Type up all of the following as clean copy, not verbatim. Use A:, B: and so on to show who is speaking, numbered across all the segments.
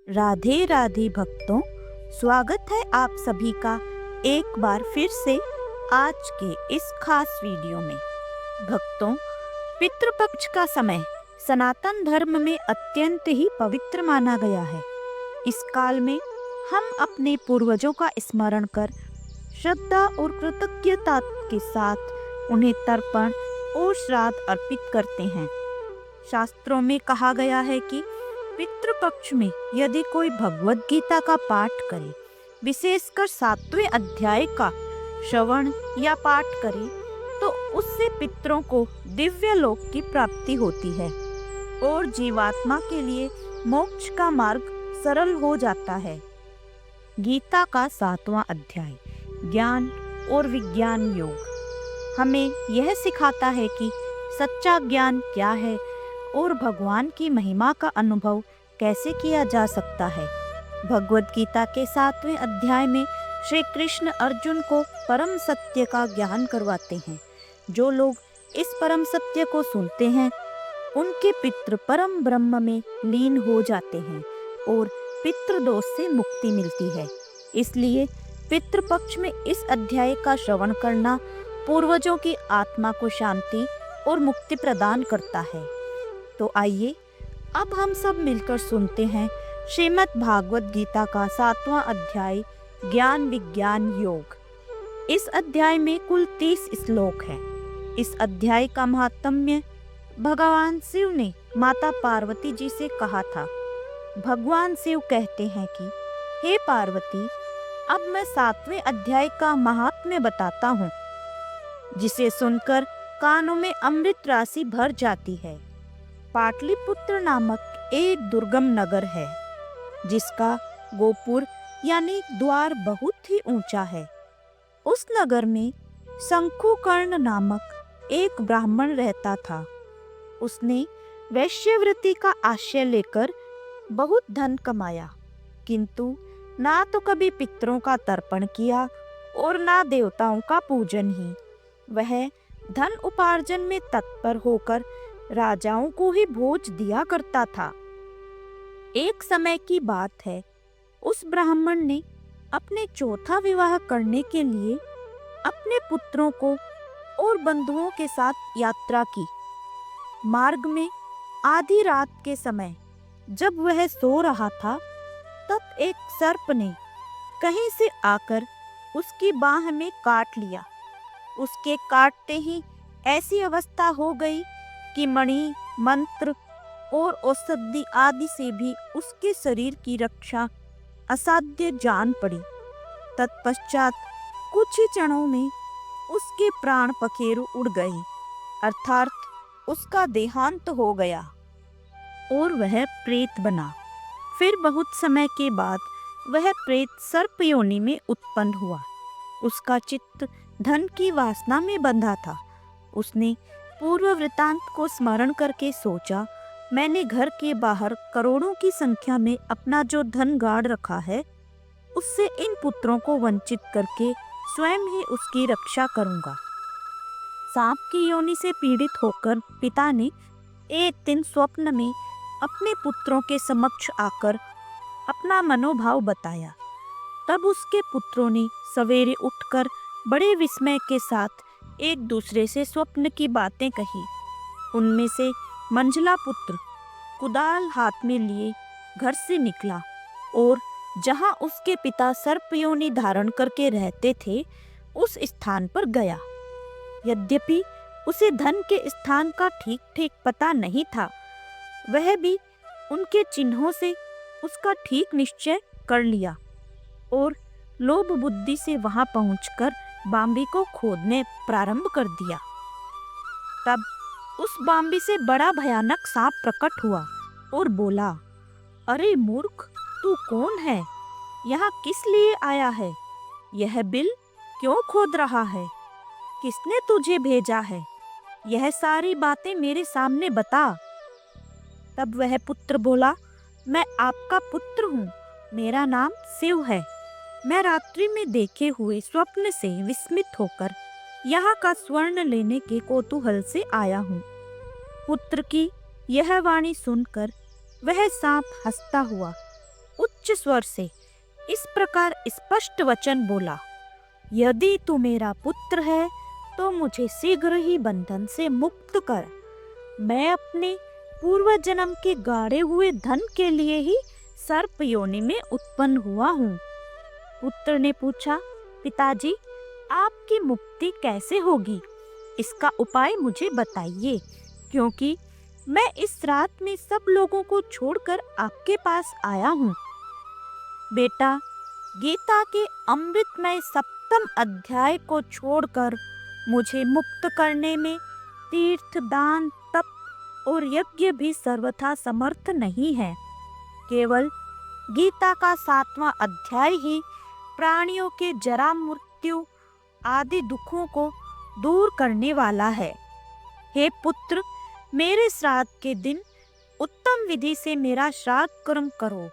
A: राधे राधे भक्तों, स्वागत है आप सभी का एक बार फिर से आज के इस खास वीडियो में। भक्तों, पितृपक्ष का समय सनातन धर्म में अत्यंत ही पवित्र माना गया है। इस काल में हम अपने पूर्वजों का स्मरण कर श्रद्धा और कृतज्ञता के साथ उन्हें तर्पण और श्राद्ध अर्पित करते हैं। शास्त्रों में कहा गया है कि पितृपक्ष में यदि कोई भगवद गीता का पाठ करे, विशेषकर 7वें अध्याय का श्रवण या पाठ करे, तो उससे पितरों को दिव्य लोक की प्राप्ति होती है और जीवात्मा के लिए मोक्ष का मार्ग सरल हो जाता है। गीता का 7वां अध्याय ज्ञान और विज्ञान योग हमें यह सिखाता है कि सच्चा ज्ञान क्या है और भगवान की महिमा का अनुभव कैसे किया जा सकता है। भगवद गीता के 7वें अध्याय में श्री कृष्ण अर्जुन को परम सत्य का ज्ञान करवाते हैं। जो लोग इस परम सत्य को सुनते हैं, उनके पितृ परम ब्रह्म में लीन हो जाते हैं और पितृदोष से मुक्ति मिलती है। इसलिए पितृपक्ष में इस अध्याय का श्रवण करना पूर्वजों की आत्मा को शांति और मुक्ति प्रदान करता है। तो आइए अब हम सब मिलकर सुनते हैं श्रीमद् भागवत गीता का 7वां अध्याय ज्ञान विज्ञान योग। इस अध्याय में कुल 30 श्लोक हैं। इस अध्याय का महात्म्य भगवान शिव ने माता पार्वती जी से कहा था। भगवान शिव कहते हैं कि हे पार्वती, अब मैं 7वें अध्याय का महात्म्य बताता हूँ, जिसे सुनकर कानों में अमृत राशि भर जाती है। पाटलिपुत्र नामक एक दुर्गम नगर है, जिसका गोपुर यानी द्वार बहुत ही ऊंचा है। उस नगर में शंकुकर्ण नामक एक ब्राह्मण रहता था। उसने वैश्यवृत्ति का आश्रय लेकर बहुत धन कमाया, किंतु ना तो कभी पितरों का तर्पण किया और ना देवताओं का पूजन ही। वह धन उपार्जन में तत्पर होकर राजाओं को ही भोज दिया करता था। एक समय की बात है, उस ब्राह्मण ने अपने चौथा विवाह करने के लिए अपने पुत्रों को और बंधुओं के साथ यात्रा की। मार्ग में आधी रात के समय जब वह सो रहा था, तब एक सर्प ने कहीं से आकर उसकी बाह में काट लिया। उसके काटते ही ऐसी अवस्था हो गई कि मणि, मंत्र और औषधि आदि से भी उसके शरीर की रक्षा असाध्य जान पड़ी। तत्पश्चात कुछ ही क्षणों में उसके प्राण पखेरु उड़ गए, अर्थात उसका देहांत हो गया और वह प्रेत बना। फिर बहुत समय के बाद वह प्रेत सर्प योनि में उत्पन्न हुआ। उसका चित्त धन की वासना में बंधा था। उसने पूर्व वृतांत को स्मरण करके सोचा, मैंने घर के बाहर करोड़ों की संख्या में अपना जो धन गाड़ रखा है, उससे इन पुत्रों को वंचित करके स्वयं ही उसकी रक्षा करूंगा। सांप की योनि से पीड़ित होकर पिता ने एक दिन स्वप्न में अपने पुत्रों के समक्ष आकर अपना मनोभाव बताया। तब उसके पुत्रों ने सवेरे उठकर बड़े विस्मय के साथ एक दूसरे से स्वप्न की बातें कही। उनमें से मंझला पुत्र कुदाल हाथ में लिए घर से निकला और जहां उसके पिता सर्पयोनि धारण करके रहते थे, उस स्थान पर गया। यद्यपि उसे धन के स्थान का ठीक ठीक पता नहीं था, वह भी उनके चिन्हों से उसका ठीक निश्चय कर लिया और लोभ बुद्धि से वहां पहुंचकर बांबी को खोदने प्रारंभ कर दिया। तब उस बांबी से बड़ा भयानक सांप प्रकट हुआ और बोला, अरे मूर्ख, तू कौन है? यहाँ किस लिए आया है? यह बिल क्यों खोद रहा है? किसने तुझे भेजा है? यह सारी बातें मेरे सामने बता। तब वह पुत्र बोला, मैं आपका पुत्र हूँ, मेरा नाम शिव है। मैं रात्रि में देखे हुए स्वप्न से विस्मित होकर यहाँ का स्वर्ण लेने के कौतूहल से आया हूँ। पुत्र की यह वाणी सुनकर वह सांप हंसता हुआ उच्च स्वर से इस प्रकार स्पष्ट वचन बोला, यदि तू मेरा पुत्र है तो मुझे शीघ्र ही बंधन से मुक्त कर। मैं अपने पूर्व जन्म के गाड़े हुए धन के लिए ही सर्प योनि में उत्पन्न हुआ हूँ। पुत्र ने पूछा, पिताजी आपकी मुक्ति कैसे होगी? इसका उपाय मुझे बताइए, क्योंकि मैं इस रात में सब लोगों को छोड़कर आपके पास आया हूँ। बेटा, गीता के अमृतमय सप्तम अध्याय को छोड़कर मुझे मुक्त करने में तीर्थ, दान, तप और यज्ञ भी सर्वथा समर्थ नहीं है। केवल गीता का 7वां अध्याय ही प्राणियों के जरा मृत्यु आदि दुखों को दूर करने वाला है। हे पुत्र, मेरे श्राद्ध के दिन उत्तम विधि से मेरा श्राद्ध कर्म करो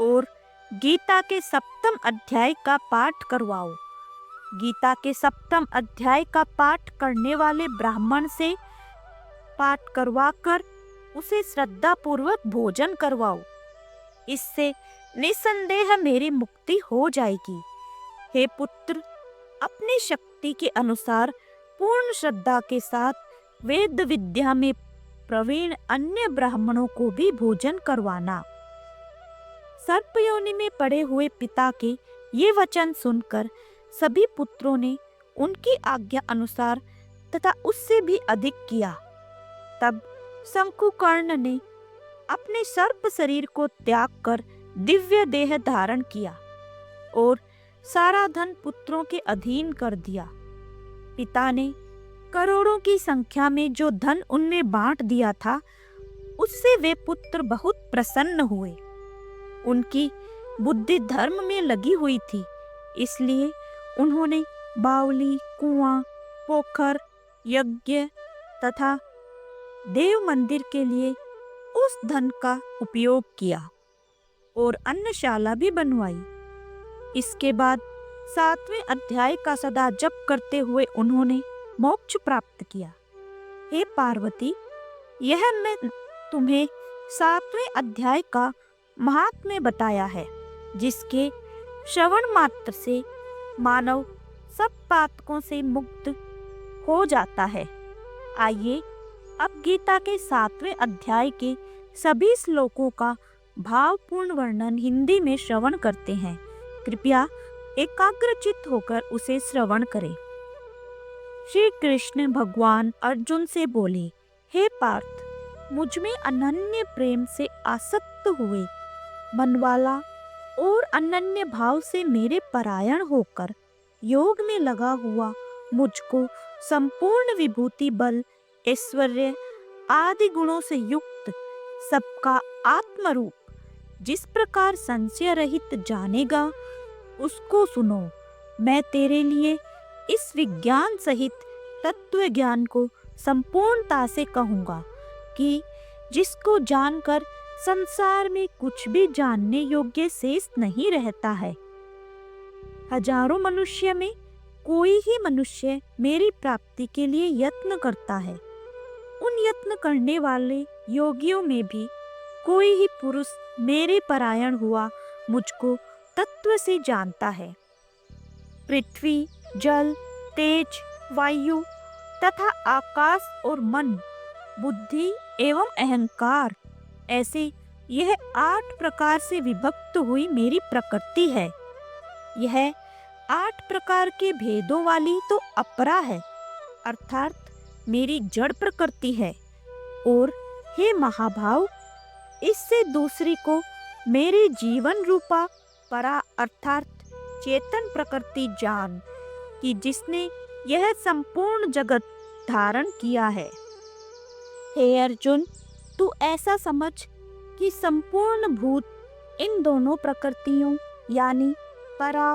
A: और गीता के 7वें अध्याय का पाठ करवाओ। गीता के 7वें अध्याय का पाठ करने वाले ब्राह्मण से पाठ करवाकर उसे श्रद्धा पूर्वक भोजन करवाओ। इससे निसंदेह मेरी मुक्ति हो जाएगी। हे पुत्र, अपनी शक्ति के अनुसार पूर्ण श्रद्धा के साथ वेद विद्या में प्रवीण अन्य ब्राह्मणों को भी भोजन करवाना। सर्प योनि में पड़े हुए पिता के ये वचन सुनकर सभी पुत्रों ने उनकी आज्ञा अनुसार तथा उससे भी अधिक किया। तब शंकुकर्ण ने अपने सर्प शरीर को त्याग कर दिव्य देह धारण किया और सारा धन पुत्रों के अधीन कर दिया। पिता ने करोड़ों की संख्या में जो धन उनमें बांट दिया था, उससे वे पुत्र बहुत प्रसन्न हुए। उनकी बुद्धि धर्म में लगी हुई थी, इसलिए उन्होंने बावली, कुआं, पोखर, यज्ञ तथा देव मंदिर के लिए उस धन का उपयोग किया और अन्नशाला भी बनवाई। इसके बाद 7वें अध्याय का सदा जप करते हुए उन्होंने मोक्ष प्राप्त किया। हे पार्वती, यह मैं तुम्हें 7वें अध्याय का महात्म्य बताया है, जिसके श्रवण मात्र से मानव सब पातकों से मुक्त हो जाता है। आइए अब गीता के 7वें अध्याय के सभी श्लोकों का भावपूर्ण वर्णन हिंदी में श्रवण करते हैं। कृपया एकाग्रचित्त होकर उसे श्रवण करें। श्री कृष्ण भगवान अर्जुन से बोले, हे पार्थ, मुझ में अनन्य प्रेम से आसक्त हुए मनवाला और अनन्य भाव से मेरे परायण होकर योग में लगा हुआ मुझको संपूर्ण विभूति, बल, ऐश्वर्य आदि गुणों से युक्त सबका आत्मरूप जिस प्रकार संशय रहित जानेगा, उसको सुनो। मैं तेरे लिए इस विज्ञान सहित तत्व ज्ञान को संपूर्णता से कहूँगा कि जिसको जानकर संसार में कुछ भी जानने योग्य शेष नहीं रहता है। हजारों मनुष्य में कोई ही मनुष्य मेरी प्राप्ति के लिए यत्न करता है। उन यत्न करने वाले योगियों में भी कोई ही पुरुष मेरे परायण हुआ मुझको तत्व से जानता है। पृथ्वी, जल, तेज, वायु तथा आकाश और मन, बुद्धि एवं अहंकार, ऐसे यह 8 प्रकार से विभक्त हुई मेरी प्रकृति है। यह 8 प्रकार के भेदों वाली तो अपरा है, अर्थात मेरी जड़ प्रकृति है। और हे महाभाव, इससे दूसरी को मेरी जीवन रूपा परा अर्थात चेतन प्रकृति जान कि जिसने यह संपूर्ण जगत धारण किया है। हे अर्जुन, तू ऐसा समझ कि संपूर्ण भूत इन दोनों प्रकृतियों यानी परा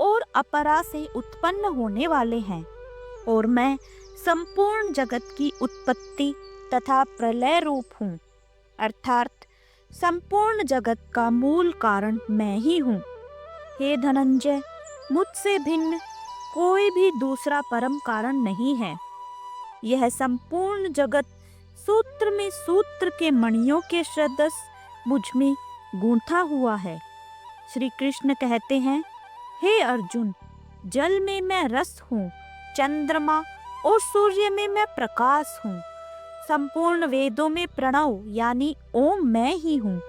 A: और अपरा से उत्पन्न होने वाले हैं और मैं संपूर्ण जगत की उत्पत्ति तथा प्रलय रूप हूँ, अर्थात संपूर्ण जगत का मूल कारण मैं ही हूँ। हे धनंजय, मुझसे भिन्न कोई भी दूसरा परम कारण नहीं है। यह संपूर्ण जगत सूत्र में सूत्र के मणियों के सदृश मुझ में गूंथा हुआ है। श्री कृष्ण कहते हैं, हे अर्जुन, जल में मैं रस हूँ, चंद्रमा और सूर्य में मैं प्रकाश हूँ, संपूर्ण वेदों में प्रणव यानी ओम मैं ही हूँ,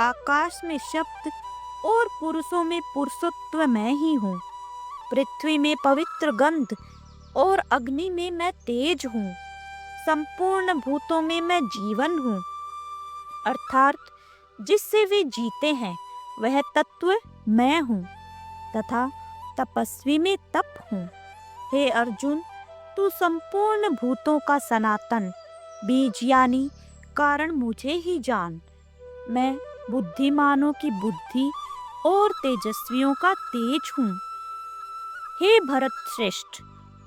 A: आकाश में शब्द और पुरुषों में पुरुषत्व मैं ही हूँ, पृथ्वी में पवित्र गंध और अग्नि में मैं तेज हूँ, संपूर्ण भूतों में मैं जीवन हूँ, अर्थात जिससे वे जीते हैं वह तत्व मैं हूँ, तथा तपस्वी में तप हूँ। हे अर्जुन, तू संपूर्ण भूतों का सनातन बीज यानी कारण मुझे ही जान। मैं बुद्धिमानों की बुद्धि और तेजस्वियों का तेज हूँ। हे भरत श्रेष्ठ,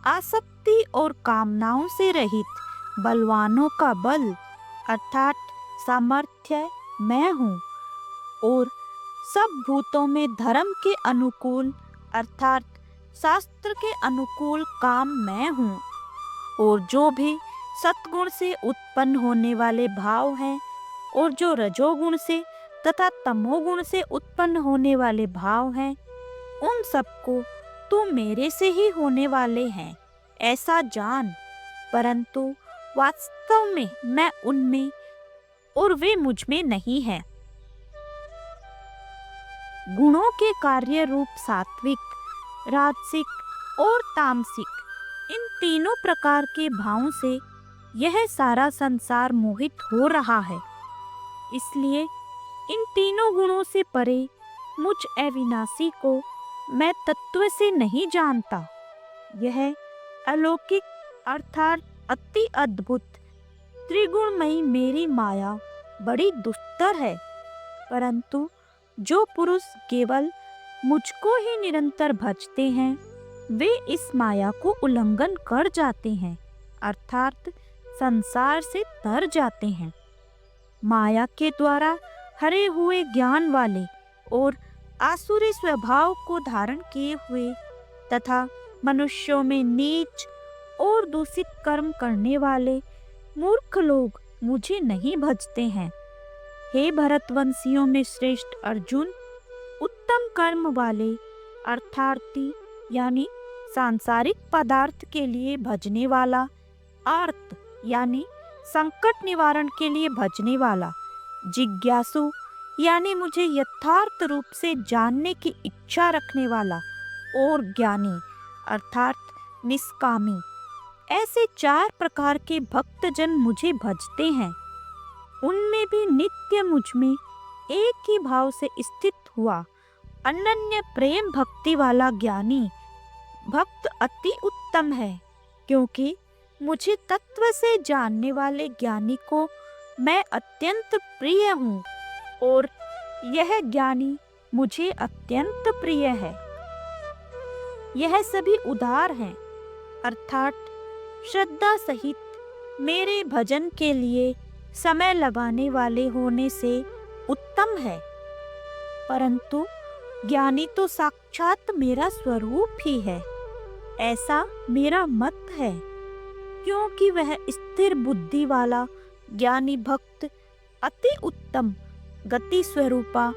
A: आसक्ति और कामनाओं से रहित बलवानों का बल अर्थात सामर्थ्य मैं हूँ, और सब भूतों में धर्म के अनुकूल अर्थात शास्त्र के अनुकूल काम मैं हूँ, और जो भी सत्गुण से उत्पन्न होने वाले भाव हैं और जो रजोगुण से तथा तमोगुण से उत्पन्न होने वाले भाव हैं, उन सबको तू मेरे से ही होने वाले हैं ऐसा जान, परंतु वास्तव में मैं उनमें और वे मुझ में नहीं है। गुणों के कार्य रूप सात्विक, राजसिक और तामसिक इन तीनों प्रकार के भावों से यह सारा संसार मोहित हो रहा है। इसलिए इन तीनों गुणों से परे मुझ अविनाशी को मैं तत्व से नहीं जानता। यह अलौकिक अर्थात अति अद्भुत त्रिगुणमयी मेरी माया बड़ी दुस्तर है, परंतु जो पुरुष केवल मुझको ही निरंतर भजते हैं वे इस माया को उल्लंघन कर जाते हैं अर्थात संसार से तर जाते हैं। माया के द्वारा हरे हुए ज्ञान वाले और आसुरी स्वभाव को धारण किए हुए तथा मनुष्यों में नीच और दूषित कर्म करने वाले मूर्ख लोग मुझे नहीं भजते हैं। हे भरतवंशियों में श्रेष्ठ अर्जुन, उत्तम कर्म वाले अर्थार्थी यानी सांसारिक पदार्थ के लिए भजने वाला, आर्त यानी संकट निवारण के लिए भजने वाला, जिज्ञासु यानी मुझे यथार्थ रूप से जानने की इच्छा रखने वाला और ज्ञानी अर्थात निष्कामी, ऐसे 4 प्रकार के भक्तजन मुझे भजते हैं। उनमें भी नित्य मुझ में एक ही भाव से स्थित हुआ अनन्य प्रेम भक्ति वाला ज्ञानी भक्त अति उत्तम है, क्योंकि मुझे तत्व से जानने वाले ज्ञानी को मैं अत्यंत प्रिय हूँ और यह ज्ञानी मुझे अत्यंत प्रिय है। यह सभी उदार हैं अर्थात श्रद्धा सहित मेरे भजन के लिए समय लगाने वाले होने से उत्तम है, परंतु ज्ञानी तो साक्षात मेरा स्वरूप ही है ऐसा मेरा मत है, क्योंकि वह स्थिर बुद्धि वाला ज्ञानी भक्त अति उत्तम गति स्वरूपा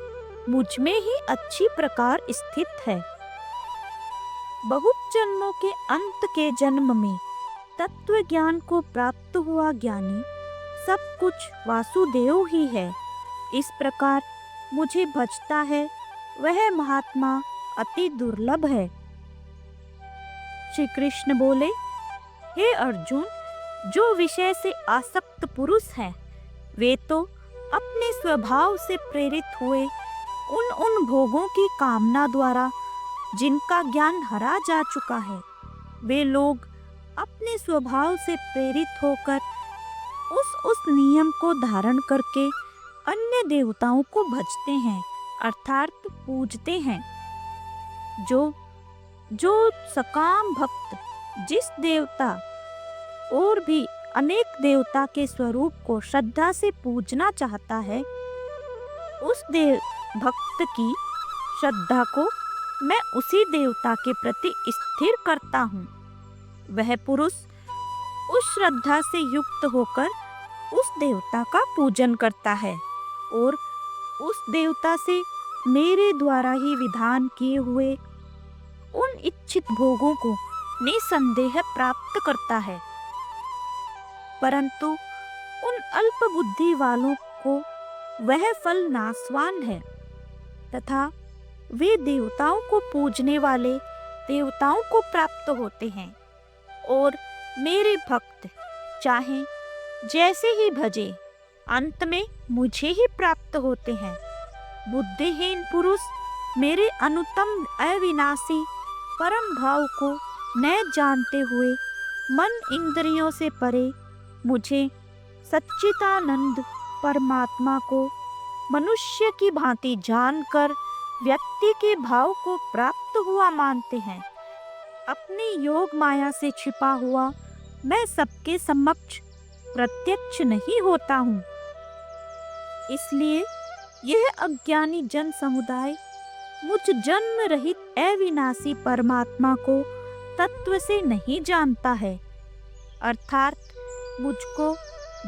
A: मुझ में ही अच्छी प्रकार स्थित है। बहुत जन्मों के अंत के जन्म में तत्व ज्ञान को प्राप्त हुआ ज्ञानी सब कुछ वासुदेव ही है, इस प्रकार मुझे भजता है वह महात्मा अति दुर्लभ है। श्री कृष्ण बोले, हे अर्जुन, जो विषय से आसक्त पुरुष हैं वे तो अपने स्वभाव से प्रेरित हुए उन भोगों की कामना द्वारा जिनका ज्ञान हरा जा चुका है, वे लोग अपने स्वभाव से प्रेरित होकर उस नियम को धारण करके अन्य देवताओं को भजते हैं अर्थात पूजते हैं। जो सकाम भक्त जिस देवता और भी अनेक देवता के स्वरूप को श्रद्धा से पूजना चाहता है, उस देव भक्त की श्रद्धा को मैं उसी देवता के प्रति स्थिर करता हूँ। वह पुरुष उस श्रद्धा से युक्त होकर उस देवता का पूजन करता है और उस देवता से मेरे द्वारा ही विधान किए हुए उन इच्छित भोगों को निसंदेह प्राप्त करता है, परंतु उन अल्प बुद्धि वालों को वह फल नाशवान है तथा वे देवताओं को पूजने वाले देवताओं को प्राप्त होते हैं और मेरे भक्त चाहे जैसे ही भजे अंत में मुझे ही प्राप्त होते हैं। बुद्धिहीन पुरुष मेरे अनुत्तम अविनाशी परम भाव को न जानते हुए मन इंद्रियों से परे मुझे सच्चिदानंद परमात्मा को मनुष्य की भांति जानकर व्यक्ति के भाव को प्राप्त हुआ मानते हैं। अपनी योग माया से छिपा हुआ मैं सबके समक्ष प्रत्यक्ष नहीं होता हूँ, इसलिए यह अज्ञानी जन समुदाय मुझ जन्म रहित अविनाशी परमात्मा को तत्व से नहीं जानता है, अर्थात मुझको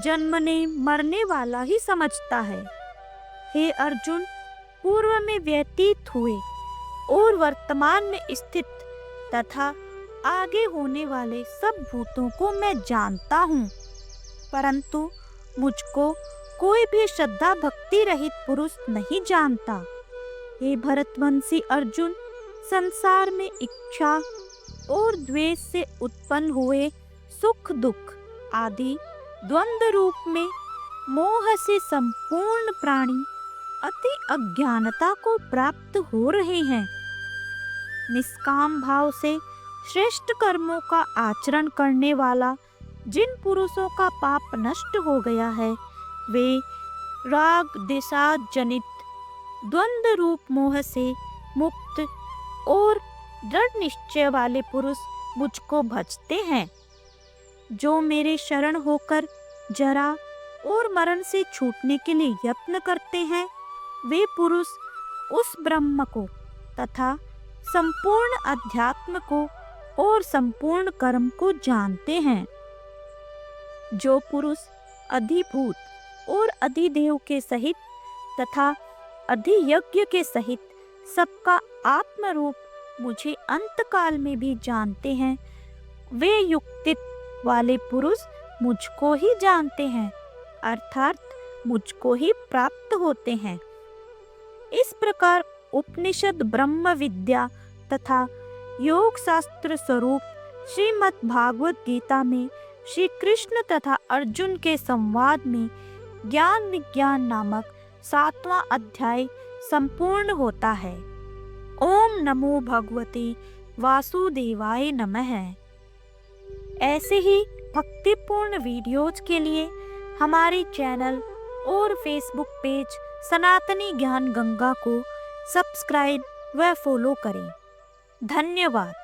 A: जन्मने मरने वाला ही समझता है। हे अर्जुन, पूर्व में व्यतीत हुए और वर्तमान में स्थित तथा आगे होने वाले सब भूतों को मैं जानता हूँ, परंतु मुझको कोई भी श्रद्धा भक्ति रहित पुरुष नहीं जानता। हे भरतवंशी अर्जुन, संसार में इच्छा और द्वेष से उत्पन्न हुए सुख दुख आदि द्वंद्व रूप में मोह से संपूर्ण प्राणी अति अज्ञानता को प्राप्त हो रहे हैं। निष्काम भाव से श्रेष्ठ कर्मों का आचरण करने वाला जिन पुरुषों का पाप नष्ट हो गया है, वे राग देशाद जनित द्वंद्व रूप मोह से मुक्त और दृढ़ निश्चय वाले पुरुष मुझको भजते हैं। जो मेरे शरण होकर जरा और मरण से छूटने के लिए यत्न करते हैं, वे पुरुष उस ब्रह्म को तथा संपूर्ण अध्यात्म को और संपूर्ण कर्म को जानते हैं। जो पुरुष अधिभूत और अधिदेव के सहित तथा अधियज्ञ के सहित सबका आत्म रूप मुझे अंतकाल में भी जानते हैं, वे युक्तित वाले पुरुष मुझको ही जानते हैं, अर्थात मुझको ही प्राप्त होते हैं। इस प्रकार उपनिषद ब्रह्म विद्या तथा योग शास्त्र स्वरूप श्रीमद् भागवत गीता में श्री कृष्ण तथा अर्जुन के संवाद में ज्ञान विज्ञान नामक 7वां अध्याय संपूर्ण होता है। ओम नमो भगवते वासुदेवाय नमः। ऐसे ही भक्तिपूर्ण वीडियोज के लिए हमारे चैनल और फेसबुक पेज सनातनी ज्ञान गंगा को सब्सक्राइब व फॉलो करें। धन्यवाद।